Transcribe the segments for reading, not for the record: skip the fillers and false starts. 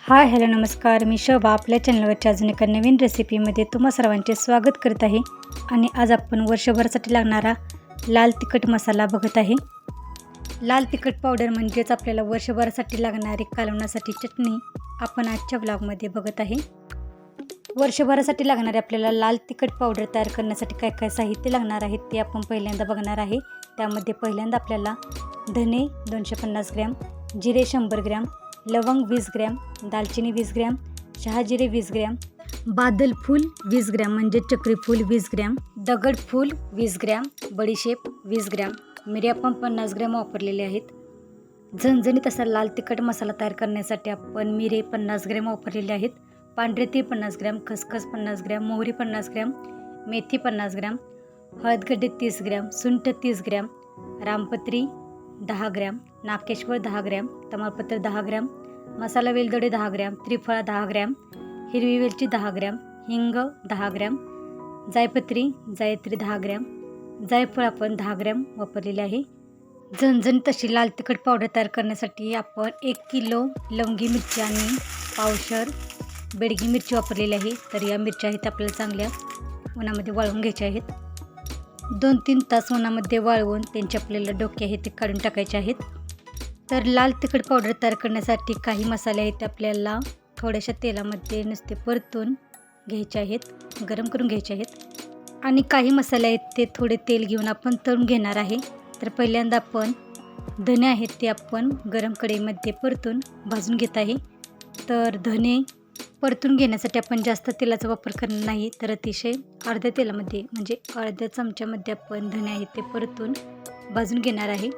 Hi hello नमस्कार, मी शोभा आपल्या चॅनलवरच्या अजून एका नवीन रेसिपीमध्ये तुम्हा सर्वांचे स्वागत करत आहे. आणि आज आपण वर्षभरासाठी लागणारा लाल तिखट मसाला बघत आहे. लाल तिखट पावडर म्हणजेच आपल्याला वर्षभरासाठी लागणारी कालवण्यासाठी चटणी आपण आजच्या ब्लॉगमध्ये बघत आहे. वर्षभरासाठी लागणारे आपल्याला लाल तिखट पावडर तयार करण्यासाठी काय काय साहित्य लागणार आहे ते आपण पहिल्यांदा बघणार आहे. त्यामध्ये पहिल्यांदा आपल्याला धने 250 ग्रॅम, जिरे 100 ग्रॅम, लवंग 20 ग्रॅम, दालचिनी 20 ग्रॅम, शहाजिरे 20 ग्रॅम, बादल फूल 20 ग्रॅम म्हणजे चक्री फूल 20 ग्रॅम, दगड फूल 20 ग्रॅम, बडीशेप 20 ग्रॅम, मिरी आपण 50 ग्रॅम वापरलेले आहेत. झणझणीत असा लाल तिखट मसाला तयार करण्यासाठी आपण मिरे 50 ग्रॅम वापरलेले आहेत. पांढरे तीळ 50 ग्रॅम, खसखस 50 ग्रॅम, मोहरी 50 ग्रॅम, मेथी 50 ग्रॅम, हळदगड्डे 30 ग्रॅम, सुंठ 30 ग्रॅम, रामपत्री 10 ग्रॅम, नाकेश्वर 10 ग्रॅम, तमालपत्र 10 ग्रॅम, मसाला वेलदोडे 10 ग्रॅम, त्रिफळा 10 ग्रॅम, हिरवी वेलची 10 ग्रॅम, हिंग 10 ग्रॅम, जायपत्री जायत्री 10 ग्रॅम, जायफळ आपण 10 ग्रॅम वापरलेले आहे. झणझणीत अशी लाल तिखट पावडर तयार करण्यासाठी आपण 1 किलो लवंगी मिरची आणि पावशर बेडगी मिरची वापरलेली आहे. तर या मिरच्या आहेत आपल्याला चांगल्या उन्हामध्ये वाळवून घ्यायच्या आहेत. 2-3 तास उन्हामध्ये वाळवून त्यांचे आपल्याला डोके आहेत ते काढून टाकायचे आहेत. तर लाल तिखट पावडर तयार करण्यासाठी काही मसाले आहेत ते आपल्याला थोड्याशा तेलामध्ये नुसते परतून घ्यायचे आहेत, गरम करून घ्यायचे आहेत. आणि काही मसाले आहेत ते थोडे तेल घेऊन आपण तळून घेणार आहे. तर पहिल्यांदा आपण धने आहेत ते आपण गरम कढईमध्ये परतून भाजून घेत आहे. तर धने परतून घेण्यासाठी आपण जास्त तेलाचा वापर करणार नाही, तर अतिशय अर्ध्या तेलामध्ये म्हणजे अर्ध्या चमच्यामध्ये आपण धने आहेत ते परतून भाजून घेणार आहे.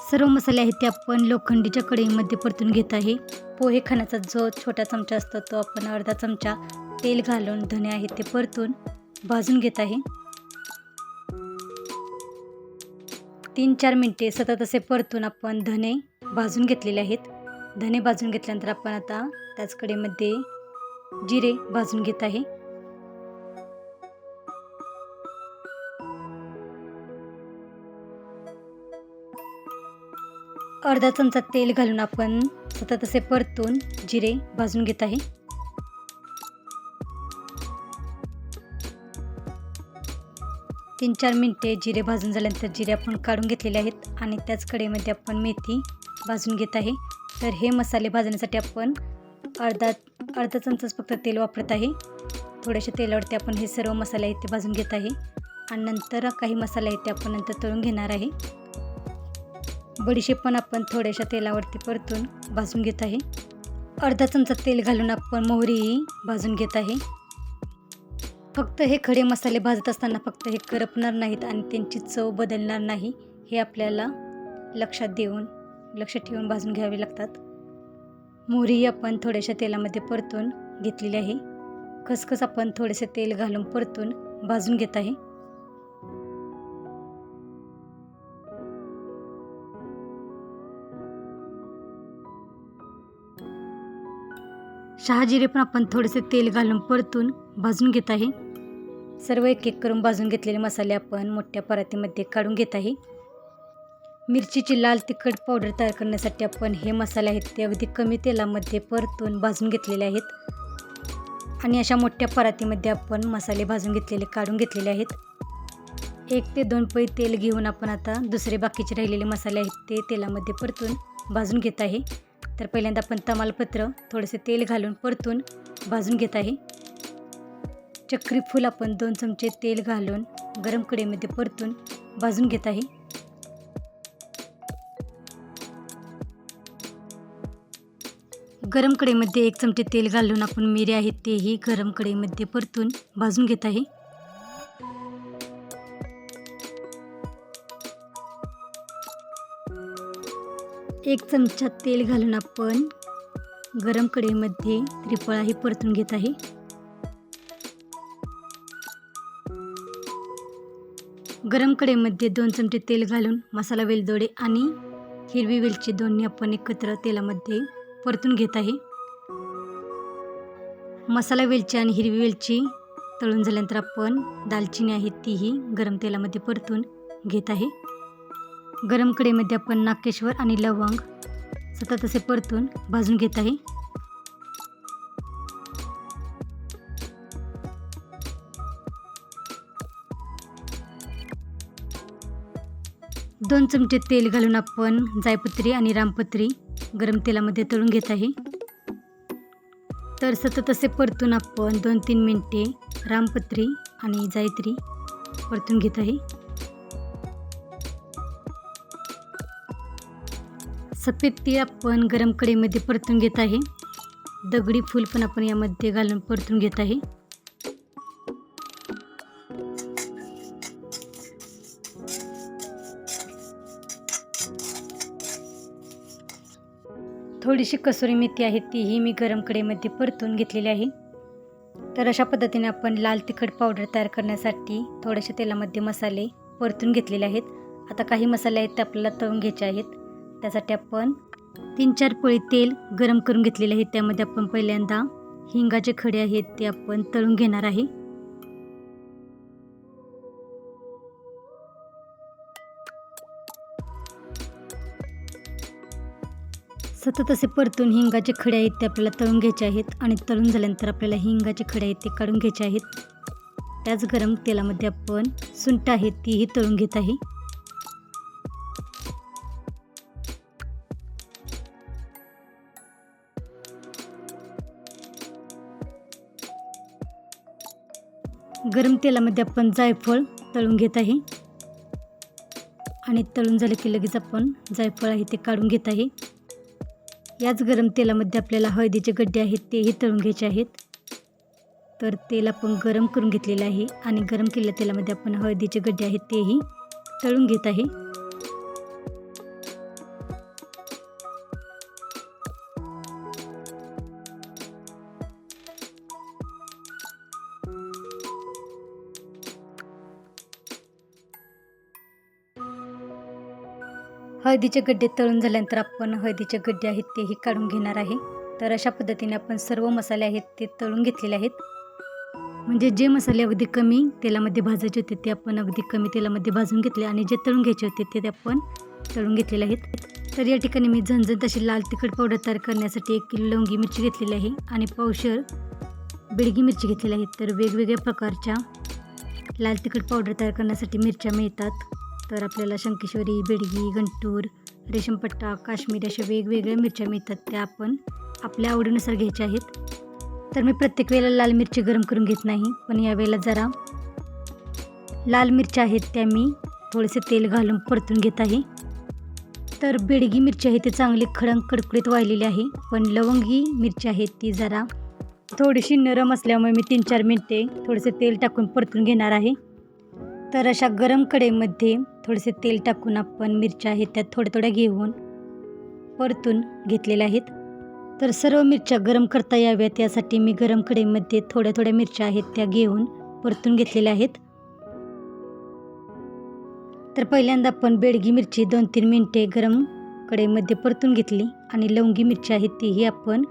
सर्व मसाले आहेत ते आपण लोखंडीच्या कढईमध्ये परतून घेत आहे. पोहे खाण्याचा जो छोटा चमचा असतो तो आपण अर्धा चमचा तेल घालून धने आहेत ते परतून भाजून घेत आहे. 3-4 मिनिटे सतत असे परतून आपण धने भाजून घेतलेले आहेत. धने भाजून घेतल्यानंतर आपण आता त्याच कढईमध्ये जिरे भाजून घेत आहे. अर्धा चमचा तेल घालून आपण सतत असे परतून जिरे भाजून घेत आहे. तीन 4 मिनिटे जिरे भाजून झाल्यानंतर जिरे आपण काढून घेतलेले आहेत आणि त्याच कढईमध्ये आपण मेथी भाजून घेत आहे. तर हे मसाले भाजण्यासाठी आपण अर्धा चमचाच फक्त तेल वापरत आहे. थोड्याशा तेलावरती आपण हे सर्व मसाले आहेत ते भाजून घेत आहे आणि नंतर काही मसाले आहेत ते आपण नंतर तळून घेणार आहे. बडीशेप पण आपण थोड्याशा तेलावरती परतून भाजून घेत आहे. अर्धा चमचा तेल घालून आपण मोहरीही भाजून घेत आहे. फक्त हे खडे मसाले भाजत असताना फक्त हे करपणार नाहीत आणि त्यांची चव बदलणार नाही, हे आपल्याला लक्षात ठेवून भाजून घ्यावे लागतात. मोहरीही आपण थोड्याशा तेलामध्ये परतून घेतलेली आहे. खसखस आपण थोडेसे तेल घालून परतून भाजून घेत आहे. शहाजिरे पण आपण थोडेसे तेल घालून परतून भाजून घेत आहे. सर्व एक एक करून भाजून घेतलेले मसाले आपण मोठ्या परातीमध्ये काढून घेत आहे. मिरचीची लाल तिखट पावडर तयार करण्यासाठी आपण हे मसाले आहेत ते अगदी कमी तेलामध्ये परतून भाजून घेतलेले आहेत आणि अशा मोठ्या परातीमध्ये आपण मसाले भाजून घेतलेले काढून घेतलेले आहेत. 1 ते 2 पळी तेल घेऊन आपण आता दुसरे बाकीचे राहिलेले मसाले आहेत ते तेलामध्ये परतून भाजून घेत आहे. तर पहिल्यांदा आपण तमालपत्र थोडेसे तेल घालून परतून भाजून घेत आहे. चक्री फूल आपण 2 चमचे तेल घालून गरम कढईमध्ये परतून भाजून घेत आहे. गरम कढईमध्ये 1 चमचे तेल घालून आपण मिरे आहेत तेही गरम कढईमध्ये परतून भाजून घेत आहे. एक चमचा तेल घालून आपण गरम कढईमध्ये त्रिफळाही परतून घेत आहे. गरम कढईमध्ये 2 चमचे तेल घालून मसाला वेलदोडे आणि हिरवी वेलची दोन्ही आपण एकत्र तेलामध्ये परतून घेत आहे. मसाला वेलची आणि हिरवी वेलची तळून झाल्यानंतर आपण दालचिनी आहे तीही गरम तेलामध्ये परतून घेत आहे. गरम कढईमध्ये आपण नाकेश्वर आणि लवंग सतत असे परतून भाजून घेत आहे. 2 चमचे तेल घालून आपण जायपत्री आणि रामपत्री गरम तेलामध्ये तळून घेत आहे। तर सतत असे परतून आपण 2-3 मिनिटे रामपत्री आणि जायत्री परतून घेत आहे। सफेद तीळ आपण गरम कढईमध्ये परतून घेत आहे। दगडी फूल पण आपण यामध्ये घालून परतून घेत आहे। थोडीशी कसुरी मेथी आहे तीही मी गरम कढईमध्ये परतून घेतलेली आहे। तर अशा पद्धतीने आपण लाल तिखट पावडर तयार करण्यासाठी थोड्याशा तेलामध्ये मसाले परतून घेतलेले आहेत। आता काही मसाले आहेत ते आपल्याला तळून घ्यायचे आहेत। त्यासाठी आपण 3-4 पळी तेल गरम करून घेतलेले आहे। त्यामध्ये आपण पहिल्यांदा हिंगाचे खडे आहेत ते आपण तळून घेणार आहे। सतत असे परतून हिंगाचे खडे आहेत ते आपल्याला तळून घ्यायचे आहेत आणि तळून झाल्यानंतर आपल्याला हिंगाचे खडे आहेत ते काढून घ्यायचे आहेत। त्याच गरम तेलामध्ये आपण सुंठ आहेत तीही तळून घेत आहे। गरम तेलामध्ये आपण जायफळ तळून घेत आहे आणि तळून झाले की लगेच आपण जायफळ आहे ते काढून घेत आहे। याच गरम तेलामध्ये आपल्याला हळदीचे गड्डे आहेत तेही तळून घ्यायचे आहेत। तर तेल आपण गरम करून घेतलेले आहे आणि गरम केलेल्या तेलामध्ये आपण हळदीचे गड्डे आहेत तेही तळून घेत आहे। हळदीचे गड्डे तळून झाल्यानंतर आपण हळदीचे गड्डे आहेत तेही काढून घेणार आहे। तर अशा पद्धतीने आपण सर्व मसाले आहेत ते तळून घेतलेले आहेत। म्हणजे जे मसाले अगदी कमी तेलामध्ये भाजायचे होते ते आपण अगदी कमी तेलामध्ये भाजून घेतले आणि जे तळून घ्यायचे होते ते आपण तळून घेतलेले आहेत। तर या ठिकाणी मी झणझणीत अशी लाल तिखट पावडर तयार करण्यासाठी 1 किलो लवंगी मिरची घेतलेली आहे आणि पावशेर बेडगी मिरची घेतलेली आहे। तर वेगवेगळ्या प्रकारच्या लाल तिखट पावडर तयार करण्यासाठी मिरच्या मिळतात। तर आपल्याला शंकेश्वरी, बेडगी, गंटूर, रेशमपट्टा, काश्मीरी अशा वेगवेगळ्या मिरच्या मिळतात त्या आपण आपल्या आवडीनुसार घ्यायच्या आहेत। तर मी प्रत्येक वेळेला लाल मिरची गरम करून घेत नाही, पण यावेळेला जरा लाल मिरच्या आहेत त्या मी थोडेसे तेल घालून परतून घेत आहे। तर बेडगी मिरची आहे ती चांगली खडंग कडकडीत वाळलेली आहे, पण लवंगी मिरची आहे ती जरा थोडीशी नरम असल्यामुळे मी 3-4 मिनिटे थोडेसे तेल टाकून परतून घेणार आहे। तर अशा गरम कढईमध्ये थोडेसे तेल टाकून आपण मिरच्या आहेत त्या थोड्या घेऊन परतून घेतलेल्या आहेत। तर सर्व मिरच्या गरम करता याव्यात यासाठी मी गरम कढईमध्ये थोड्या मिरच्या आहेत त्या घेऊन परतून घेतलेल्या आहेत। तर पहिल्यांदा आपण बेडगी मिरची 2-3 मिनिटे गरम कढईमध्ये परतून घेतली आणि लवंगी मिरची आहेत तीही आपण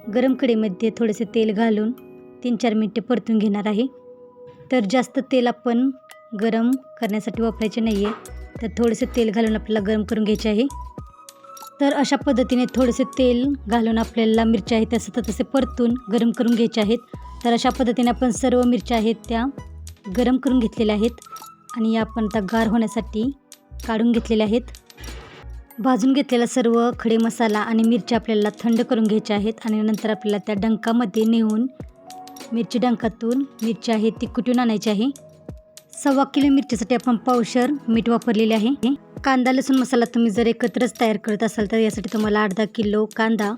गरम कढईमध्ये थोडेसे तेल घालून 3-4 मिनिटे परतून घेणार आहे। तर जास्त तेल आपण गरम करण्यासाठी वापरायचे नाही आहे, तर थोडेसे तेल घालून आपल्याला गरम करून घ्यायचे आहे। तर अशा पद्धतीने थोडेसे तेल घालून आपल्याला मिरच्या आहेत त्या सतत असे परतून गरम करून घ्यायच्या आहेत। तर अशा पद्धतीने आपण सर्व मिरच्या आहेत त्या गरम करून घेतलेल्या आहेत आणि या आपण आता गार होण्यासाठी काढून घेतलेल्या आहेत। भाजून घेतलेला सर्व खडे मसाला आणि मिरच्या आपल्याला थंड करून घ्यायच्या आहेत आणि नंतर आपल्याला त्या डंकामध्ये नेऊन मिरची डंकातून मिरची आहे ती कुटून आणायची आहे। 1.25 किलो मिरचीसाठी आपण पावशेर मीठ वापरलेले आहे। कांदा लसूण मसाला तुम्ही जर एकत्रच तयार करत असाल तर यासाठी तुम्हाला 1/2 किलो कांदा,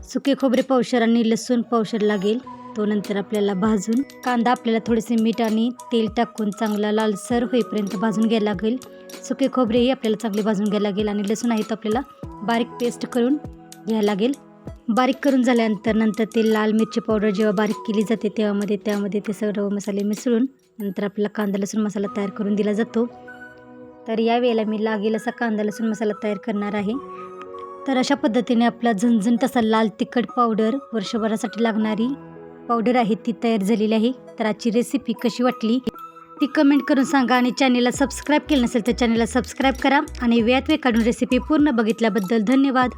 सुके खोबरे पावशेर आणि लसूण पावशेर लागेल। तो नंतर आपल्याला भाजून कांदा आपल्याला थोडेसे मीठ आणि तेल टाकून चांगला लालसर होईपर्यंत भाजून घ्यायला लागेल। सुके खोबरेही आपल्याला चांगले भाजून घ्यायला लागेल आणि लसूण आहे तो आपल्याला बारीक पेस्ट करून घ्यायला लागेल। बारीक करून झाल्यानंतर नंतर ते लाल मिरची पावडर जेव्हा बारीक केली जाते त्यामध्ये ते सर्व मसाले मिसळून नंतर आपल्याला कांदा लसूण मसाला तयार करून दिला जातो। तर या वेळेला मी लागेल असा कांदा लसूण मसाला तयार करणार आहे। तर अशा पद्धतीने आपला झणझणीत असा लाल तिखट पावडर वर्षभरासाठी लागणारी पावडर आहे ती तयार झालेली आहे। तर आजची रेसिपी कशी वाटली ती कमेंट करून सांगा आणि चॅनेलला सबस्क्राईब केलं नसेल तर चॅनेलला सबस्क्राईब करा आणि वेळात वेळ काढून रेसिपी पूर्ण बघितल्याबद्दल धन्यवाद।